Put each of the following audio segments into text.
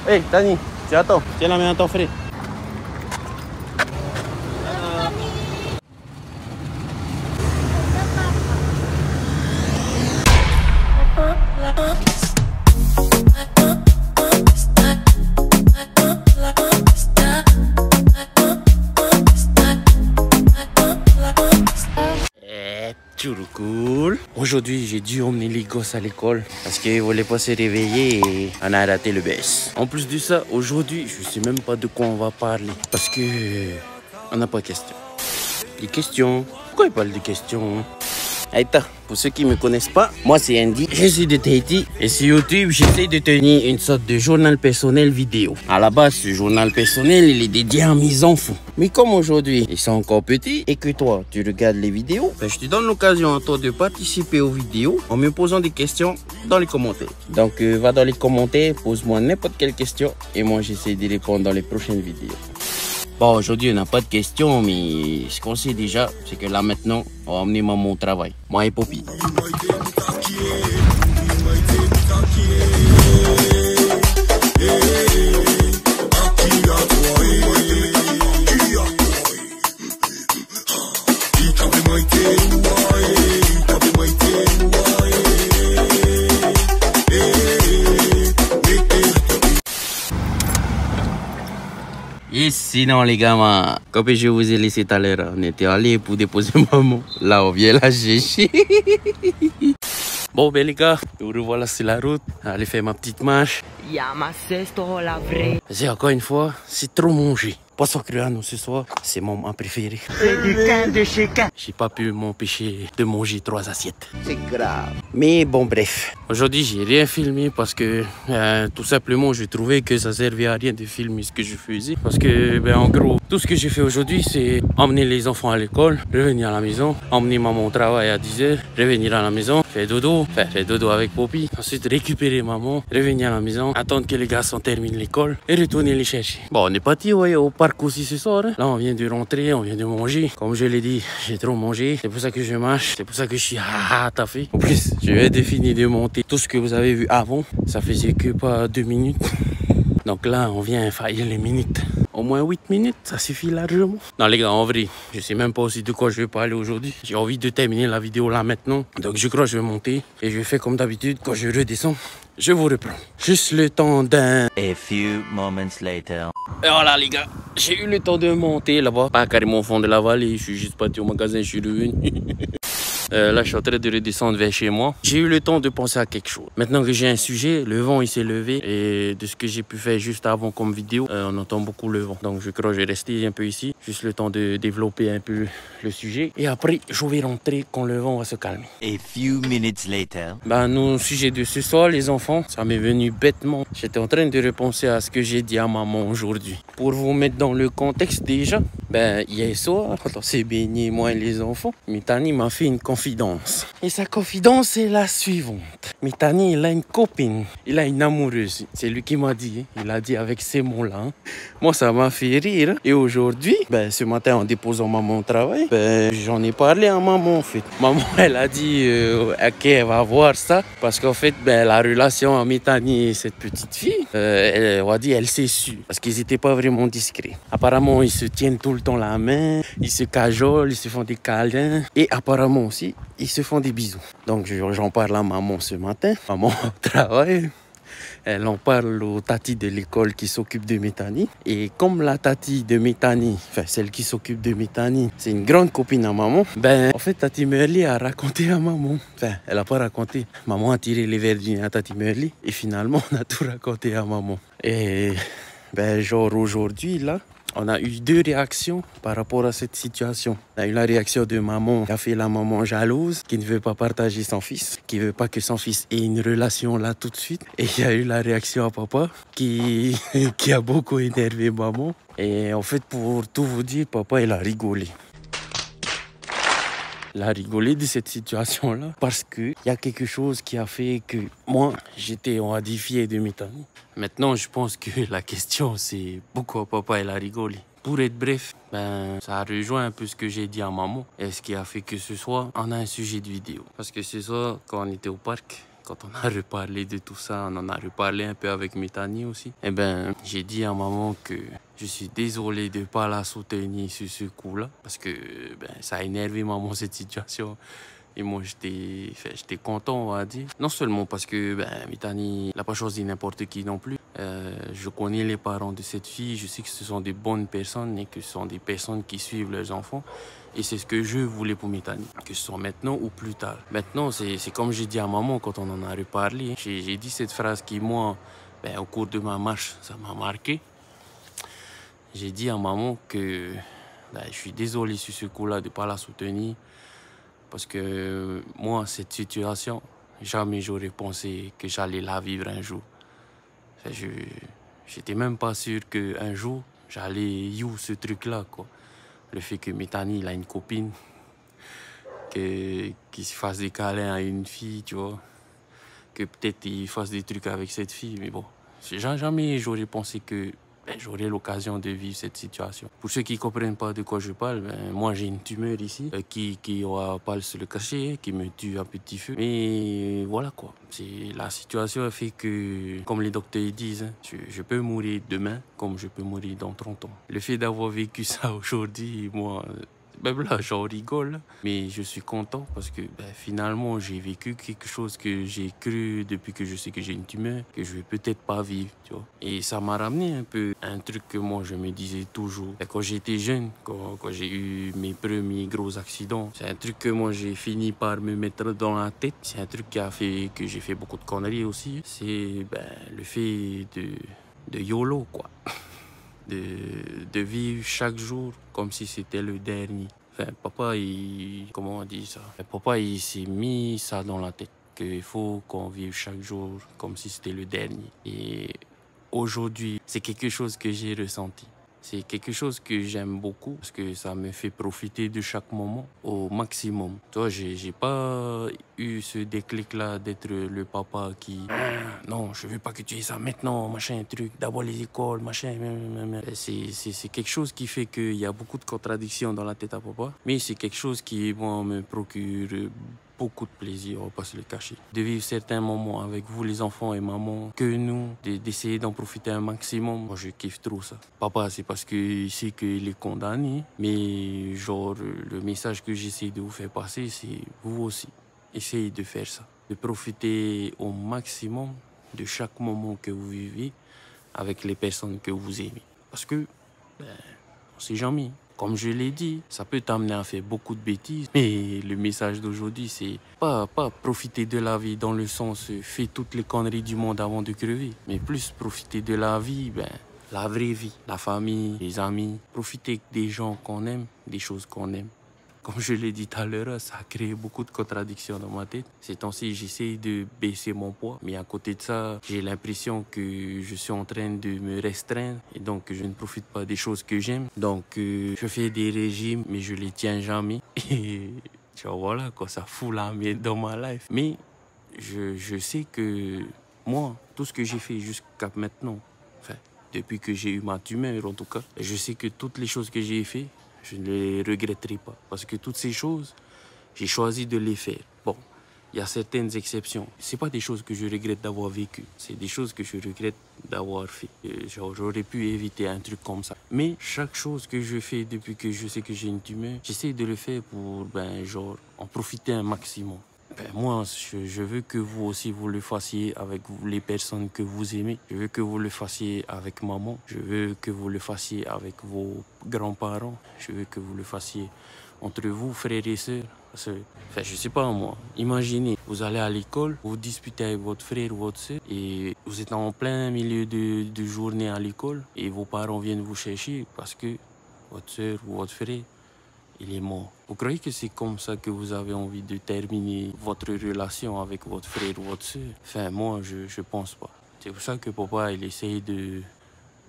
Hey, Dani, tu attends. Tiens la main à ton frère. Cool. Aujourd'hui, j'ai dû emmener les gosses à l'école parce qu'ils voulaient pas se réveiller et on a raté le bus. En plus de ça, aujourd'hui, je sais même pas de quoi on va parler parce que on n'a pas de questions. Des questions? Pourquoi il parle de questions? Aïta, pour ceux qui ne me connaissent pas, moi c'est Andy, je suis de Tahiti et sur YouTube j'essaie de tenir une sorte de journal personnel vidéo. À la base, ce journal personnel il est dédié à mes enfants. Mais comme aujourd'hui ils sont encore petits et que toi tu regardes les vidéos, ben, je te donne l'occasion à toi de participer aux vidéos en me posant des questions dans les commentaires. Donc va dans les commentaires, pose-moi n'importe quelle question et moi j'essaie de répondre dans les prochaines vidéos. Bon, aujourd'hui, on n'a pas de questions, mais ce qu'on sait déjà, c'est que là, maintenant, on va emmener maman au travail. Moi et Poppy. Et sinon les gamins, comme je vous ai laissé tout à l'heure, on était allé pour déposer maman. Là on vient la chercher. Bon ben les gars, nous revoilà sur la route. Allez faire ma petite marche. Vas-y encore une fois, c'est trop mangé. Poisson cruano ce soir, c'est mon moment préféré. C'est du quin de chez quin. J'ai pas pu m'empêcher de manger 3 assiettes. C'est grave. Mais bon bref. Aujourd'hui j'ai rien filmé parce que tout simplement je trouvais que ça servait à rien de filmer ce que je faisais. Parce que ben en gros, tout ce que j'ai fait aujourd'hui c'est emmener les enfants à l'école, revenir à la maison, emmener maman au travail à 10 h, revenir à la maison, faire dodo avec Poppy, ensuite récupérer maman, revenir à la maison, attendre que les garçons terminent l'école et retourner les chercher. Bon on est parti ouais, au parc aussi ce soir. Là on vient de rentrer, on vient de manger. Comme je l'ai dit, j'ai trop mangé. C'est pour ça que je marche. C'est pour ça que je suis taffé. En plus, je vais de finir de monter tout ce que vous avez vu avant. Ça faisait que pas 2 minutes. Donc là, on vient faillir les minutes. Au moins 8 minutes, ça suffit largement. Non les gars, en vrai, je sais même pas aussi de quoi je vais parler aujourd'hui. J'ai envie de terminer la vidéo là maintenant. Donc je crois que je vais monter. Et je vais faire comme d'habitude, quand je redescends, je vous reprends. Juste le temps d'un... A few moments later. Et voilà les gars, j'ai eu le temps de monter là-bas. Pas carrément au fond de la vallée, je suis juste parti au magasin, je suis revenu. Là, je suis en train de redescendre vers chez moi. J'ai eu le temps de penser à quelque chose. Maintenant que j'ai un sujet, le vent il s'est levé. Et de ce que j'ai pu faire juste avant comme vidéo, on entend beaucoup le vent. Donc je crois que je vais rester un peu ici. Juste le temps de développer un peu le sujet. Et après, je vais rentrer quand le vent va se calmer. A few minutes later. Ben, nos sujets de ce soir, les enfants, ça m'est venu bêtement. J'étais en train de repenser à ce que j'ai dit à maman aujourd'hui. Pour vous mettre dans le contexte déjà, ben, hier soir, quand on s'est baigné, moi et les enfants, Mitani m'a fait une confidence. Et sa confidence est la suivante. Mitani, il a une copine, il a une amoureuse. C'est lui qui m'a dit, il a dit avec ces mots-là. Moi, ça m'a fait rire. Et aujourd'hui, ben, ce matin, en déposant maman au travail, ben, j'en ai parlé à maman en fait. Maman, elle a dit qu'elle va voir ça. Parce qu'en fait, ben, la relation entre Mitani et cette petite fille, elle a dit, elle s'est su. Parce qu'ils n'étaient pas vraiment discrets. Apparemment, ils se tiennent tout le temps la main, ils se cajolent, ils se font des câlins. Et apparemment aussi, ils se font des bisous. Donc, j'en parle à maman ce matin. Maman au travail. Elle en parle au tati de l'école qui s'occupe de Mitani. Et comme la tati de Mitani, enfin celle qui s'occupe de Mitani, c'est une grande copine à maman, ben en fait Tati Merli a raconté à maman. Enfin, elle a pas raconté. Maman a tiré les verres du nez à Tati Merli. Et finalement, on a tout raconté à maman. Et ben genre aujourd'hui là, on a eu 2 réactions par rapport à cette situation. On a eu la réaction de maman qui a fait la maman jalouse, qui ne veut pas partager son fils, qui ne veut pas que son fils ait une relation là tout de suite. Et il y a eu la réaction à papa qui a beaucoup énervé maman. Et en fait, pour tout vous dire, papa, il a rigolé. Il a rigolé de cette situation-là parce qu'il y a quelque chose qui a fait que moi, j'étais, on a dit, fier de Mitani. Maintenant, je pense que la question, c'est pourquoi papa, il a rigolé. Pour être bref, ben, ça rejoint un peu ce que j'ai dit à maman. Et ce qui a fait que ce soir, on a un sujet de vidéo. Parce que ce soir, quand on était au parc, quand on a reparlé de tout ça, on en a reparlé un peu avec Mithani aussi. Eh ben, j'ai dit à maman que je suis désolé de ne pas la soutenir sur ce coup-là. Parce que ça a énervé maman cette situation. Et moi, j'étais content, on va dire. Non seulement parce que Mithani n'a pas choisi n'importe qui non plus. Je connais les parents de cette fille. Je sais que ce sont des bonnes personnes et que ce sont des personnes qui suivent leurs enfants. Et c'est ce que je voulais pour Mithani, que ce soit maintenant ou plus tard. Maintenant, c'est comme j'ai dit à maman quand on en a reparlé. J'ai dit cette phrase qui, moi, au cours de ma marche, ça m'a marqué. J'ai dit à maman que je suis désolé sur ce coup-là de ne pas la soutenir. Parce que moi, cette situation, jamais j'aurais pensé que j'allais la vivre un jour. J'étais même pas sûr qu'un jour, j'allais ce truc-là, quoi. Le fait que Mithani, il a une copine, qu'il se fasse des câlins à une fille, tu vois. Que peut-être il fasse des trucs avec cette fille, mais bon. Jamais j'aurais pensé que j'aurai l'occasion de vivre cette situation. Pour ceux qui ne comprennent pas de quoi je parle, moi j'ai une tumeur ici qui va pas se le cacher, qui me tue à petit feu. Mais voilà quoi. La situation fait que, comme les docteurs disent, je peux mourir demain comme je peux mourir dans 30 ans. Le fait d'avoir vécu ça aujourd'hui, moi... Même là, j'en rigole, mais je suis content parce que finalement, j'ai vécu quelque chose que j'ai cru depuis que je sais que j'ai une tumeur, que je vais peut-être pas vivre, tu vois. Et ça m'a ramené un peu un truc que moi, je me disais toujours. Et quand j'étais jeune, quand j'ai eu mes premiers gros accidents, c'est un truc que moi, j'ai fini par me mettre dans la tête. C'est un truc qui a fait que j'ai fait beaucoup de conneries aussi. C'est le fait de YOLO, quoi. De vivre chaque jour comme si c'était le dernier. Enfin, papa, comment on dit ça? Papa, il s'est mis ça dans la tête, qu'il faut qu'on vive chaque jour comme si c'était le dernier. Et aujourd'hui, c'est quelque chose que j'ai ressenti. C'est quelque chose que j'aime beaucoup parce que ça me fait profiter de chaque moment au maximum. Toi, j'ai pas eu ce déclic-là d'être le papa qui... Non, je veux pas que tu aies ça maintenant, machin, truc. D'abord les écoles, machin. C'est quelque chose qui fait qu'il y a beaucoup de contradictions dans la tête à papa. Mais c'est quelque chose qui, moi, me procure beaucoup de plaisir, on va pas se le cacher. De vivre certains moments avec vous, les enfants et maman, que nous, d'essayer d'en profiter un maximum. Moi, je kiffe trop ça. Papa, c'est parce qu'il sait qu'il est condamné, mais genre, le message que j'essaie de vous faire passer, c'est vous aussi. Essayez de faire ça. De profiter au maximum de chaque moment que vous vivez avec les personnes que vous aimez. Parce que, on sait jamais. Comme je l'ai dit, ça peut t'amener à faire beaucoup de bêtises. Mais le message d'aujourd'hui, c'est pas profiter de la vie dans le sens fais toutes les conneries du monde avant de crever. Mais plus profiter de la vie, la vraie vie. La famille, les amis. Profiter des gens qu'on aime, des choses qu'on aime. Comme je l'ai dit tout à l'heure, ça a créé beaucoup de contradictions dans ma tête. Ces temps-ci, j'essaie de baisser mon poids. Mais à côté de ça, j'ai l'impression que je suis en train de me restreindre. Et donc, je ne profite pas des choses que j'aime. Donc, je fais des régimes, mais je les tiens jamais. Et tu vois, voilà, quoi, ça fout la merde dans ma life. Mais je sais que moi, tout ce que j'ai fait jusqu'à maintenant, enfin, depuis que j'ai eu ma tumeur en tout cas, je sais que toutes les choses que j'ai fait, je ne les regretterai pas. Parce que toutes ces choses, j'ai choisi de les faire. Bon, il y a certaines exceptions. Ce n'est pas des choses que je regrette d'avoir vécues. C'est des choses que je regrette d'avoir fait. J'aurais pu éviter un truc comme ça. Mais chaque chose que je fais depuis que je sais que j'ai une tumeur, j'essaie de le faire pour, en profiter un maximum. Moi, je veux que vous aussi, vous le fassiez avec les personnes que vous aimez. Je veux que vous le fassiez avec maman. Je veux que vous le fassiez avec vos grands-parents. Je veux que vous le fassiez entre vous, frères et sœurs. Parce que, je sais pas moi, imaginez, vous allez à l'école, vous disputez avec votre frère ou votre sœur et vous êtes en plein milieu de journée à l'école et vos parents viennent vous chercher parce que votre sœur ou votre frère, il est mort. Vous croyez que c'est comme ça que vous avez envie de terminer votre relation avec votre frère ou votre soeur? Enfin, moi, je pense pas. C'est pour ça que papa, il essaye de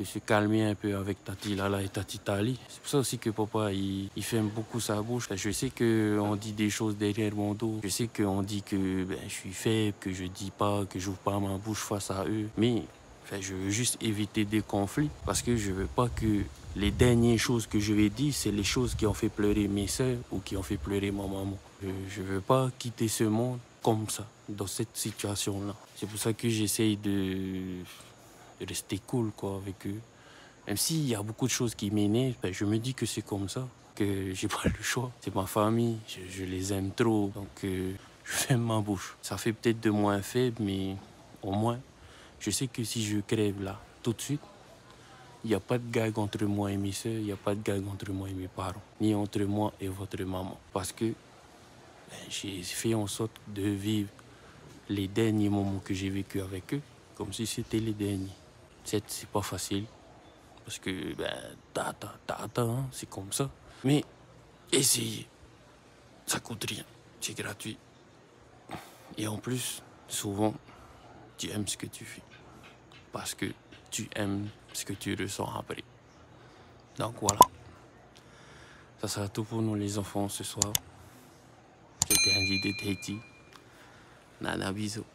se calmer un peu avec Tati Lala et Tati Tali. C'est pour ça aussi que papa, il ferme beaucoup sa bouche. Je sais qu'on dit des choses derrière mon dos. Je sais qu'on dit que je suis faible, que je dis pas, que j'ouvre pas ma bouche face à eux. Mais je veux juste éviter des conflits parce que je veux pas que les dernières choses que je vais dire, c'est les choses qui ont fait pleurer mes soeurs ou qui ont fait pleurer ma maman. Je veux pas quitter ce monde comme ça, dans cette situation-là. C'est pour ça que j'essaye de rester cool quoi, avec eux. Même s'il y a beaucoup de choses qui m'énervent, ben, je me dis que c'est comme ça, que j'ai pas le choix. C'est ma famille, je les aime trop, donc je ferme ma bouche. Ça fait peut-être de moi un faible, mais au moins, je sais que si je crève là, tout de suite, il n'y a pas de gag entre moi et mes soeurs, il n'y a pas de gag entre moi et mes parents, ni entre moi et votre maman. Parce que ben, j'ai fait en sorte de vivre les derniers moments que j'ai vécu avec eux, comme si c'était les derniers. C'est pas facile. Parce que, ben, hein, c'est comme ça. Mais, essayez. Ça coûte rien. C'est gratuit. Et en plus, souvent, tu aimes ce que tu fais. Parce que tu aimes ce que tu ressens après. Donc voilà. Ça sera tout pour nous les enfants ce soir. C'était Andy de Tahiti. Nana, bisous.